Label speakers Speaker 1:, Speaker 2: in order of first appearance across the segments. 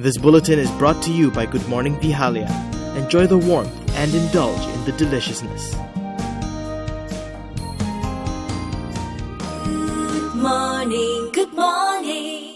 Speaker 1: This bulletin is brought to you by Good Morning Pihalia. Enjoy the warmth and indulge in the deliciousness.
Speaker 2: Good morning, good morning.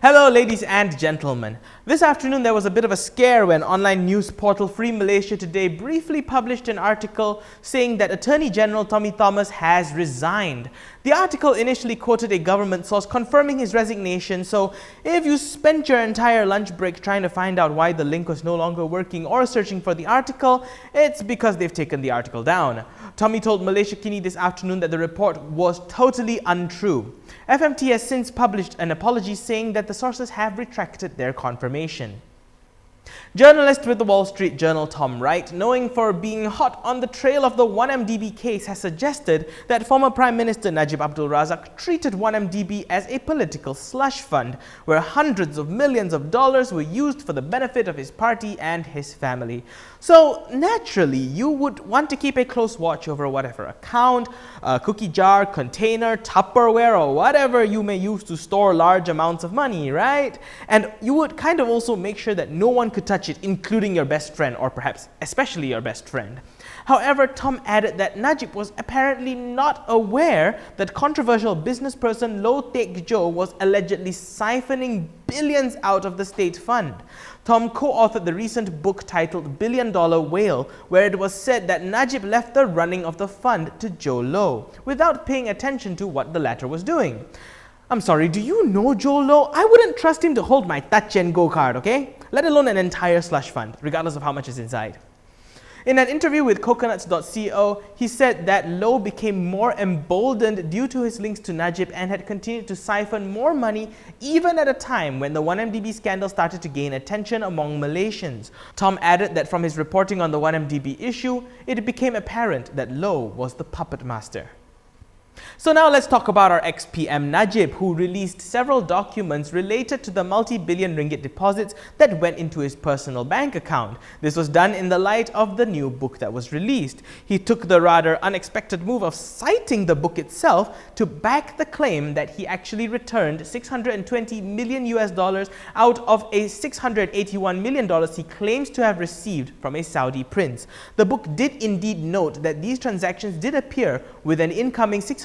Speaker 3: Hello ladies and gentlemen. This afternoon there was a bit of a scare when online news portal Free Malaysia Today briefly published an article saying that Attorney General Tommy Thomas has resigned. The article initially quoted a government source confirming his resignation, so if you spent your entire lunch break trying to find out why the link was no longer working or searching for the article, it's because they've taken the article down. Tommy told Malaysia Kini this afternoon that the report was totally untrue. FMT has since published an apology saying that the sources have retracted their confirmation. Journalist with the Wall Street Journal Tom Wright, knowing for being hot on the trail of the 1MDB case, has suggested that former Prime Minister Najib Abdul Razak treated 1MDB as a political slush fund, where hundreds of millions of dollars were used for the benefit of his party and his family. So naturally, you would want to keep a close watch over whatever account, cookie jar, container, Tupperware, or whatever you may use to store large amounts of money, right? And you would kind of also make sure that no one could touch it, including your best friend, or perhaps especially your best friend. However, Tom added that Najib was apparently not aware that controversial business person Low Teck Jo was allegedly siphoning billions out of the state fund. Tom co-authored the recent book titled Billion Dollar Whale, where it was said that Najib left the running of the fund to Joe Low, without paying attention to what the latter was doing. I'm sorry, do you know Joe Low? I wouldn't trust him to hold my touch and go card, okay? Let alone an entire slush fund, regardless of how much is inside. In an interview with coconuts.co, he said that Low became more emboldened due to his links to Najib and had continued to siphon more money even at a time when the 1MDB scandal started to gain attention among Malaysians. Tom added that from his reporting on the 1MDB issue, it became apparent that Low was the puppet master. So now let's talk about our ex-PM Najib, who released several documents related to the multi-billion ringgit deposits that went into his personal bank account. This was done in the light of the new book that was released. He took the rather unexpected move of citing the book itself to back the claim that he actually returned $620 million out of a $681 million he claims to have received from a Saudi prince. The book did indeed note that these transactions did appear with an incoming $681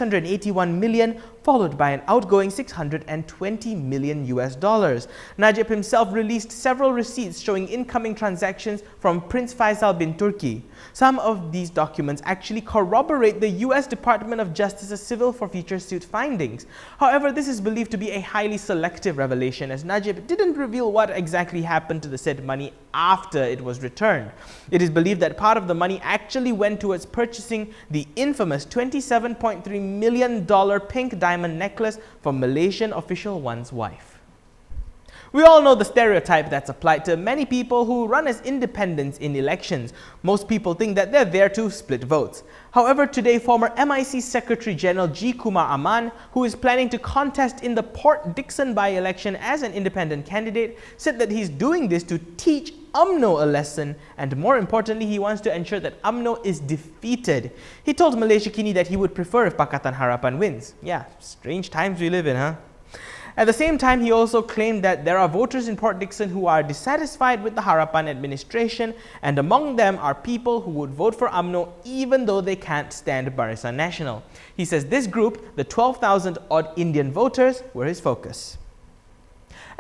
Speaker 3: million followed by an outgoing $620 million. Najib himself released several receipts showing incoming transactions from Prince Faisal bin Turki. Some of these documents actually corroborate the US Department of Justice's civil forfeiture suit findings. However, this is believed to be a highly selective revelation, as Najib didn't reveal what exactly happened to the said money after it was returned. It is believed that part of the money actually went towards purchasing the infamous $27.3 million pink diamond necklace for Malaysian official one's wife. We all know the stereotype that's applied to many people who run as independents in elections. Most people think that they're there to split votes. However, today former MIC Secretary General G. Kumar Aman, who is planning to contest in the Port Dickson by-election as an independent candidate, said that he's doing this to teach UMNO a lesson, and more importantly, he wants to ensure that UMNO is defeated. He told Malaysia Kini that he would prefer if Pakatan Harapan wins. Yeah, strange times we live in, huh? At the same time, he also claimed that there are voters in Port Dickson who are dissatisfied with the Harapan administration, and among them are people who would vote for UMNO even though they can't stand Barisan Nasional. He says this group, the 12,000-odd Indian voters, were his focus.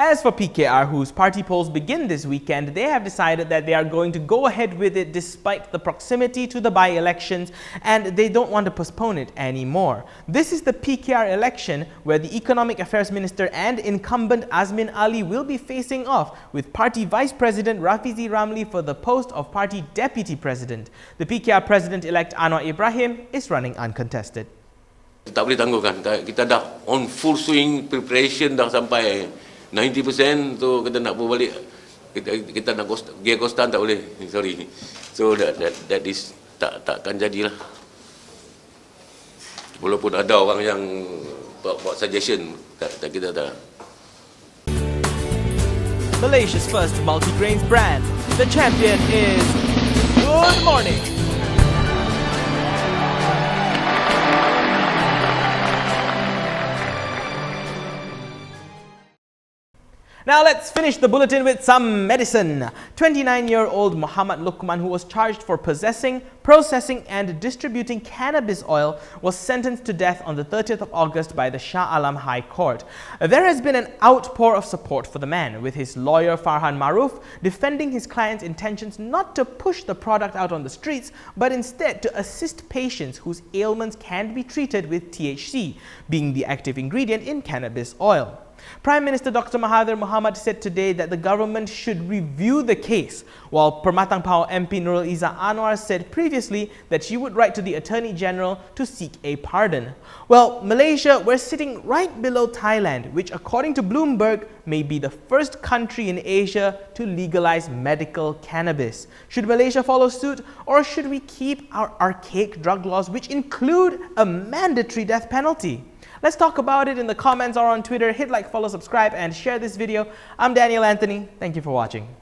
Speaker 3: As for PKR, whose party polls begin this weekend, they have decided that they are going to go ahead with it despite the proximity to the by-elections, and they don't want to postpone it anymore. This is the PKR election where the Economic Affairs Minister and incumbent Azmin Ali will be facing off with Party Vice President Rafizi Ramli for the post of Party Deputy President. The PKR President-elect Anwar Ibrahim is running uncontested.
Speaker 4: Tak boleh tangguhkan. Kita dah on full swing preparation, dah sampai 90%, so kita nak berbalik, kita nak gear kostan tak boleh, sorry. So that is takkan jadilah. Walaupun ada orang yang buat suggestion, kita tak.
Speaker 3: Malaysia's first multi-grains brand. The champion is Good Morning. Now let's finish the bulletin with some medicine. 29-year-old Muhammad Luqman, who was charged for possessing, processing and distributing cannabis oil, was sentenced to death on the 30th of August by the Shah Alam High Court. There has been an outpour of support for the man, with his lawyer Farhan Maroof defending his client's intentions not to push the product out on the streets, but instead to assist patients whose ailments can be treated with THC, being the active ingredient in cannabis oil. Prime Minister Dr. Mahathir Mohamad said today that the government should review the case, while Permatang Pau MP Nurul Izzah Anwar said previously that she would write to the Attorney General to seek a pardon. Well, Malaysia, we're sitting right below Thailand, which according to Bloomberg may be the first country in Asia to legalize medical cannabis. Should Malaysia follow suit, or should we keep our archaic drug laws which include a mandatory death penalty? Let's talk about it in the comments or on Twitter. Hit like, follow, subscribe and share this video. I'm Daniel Anthony. Thank you for watching.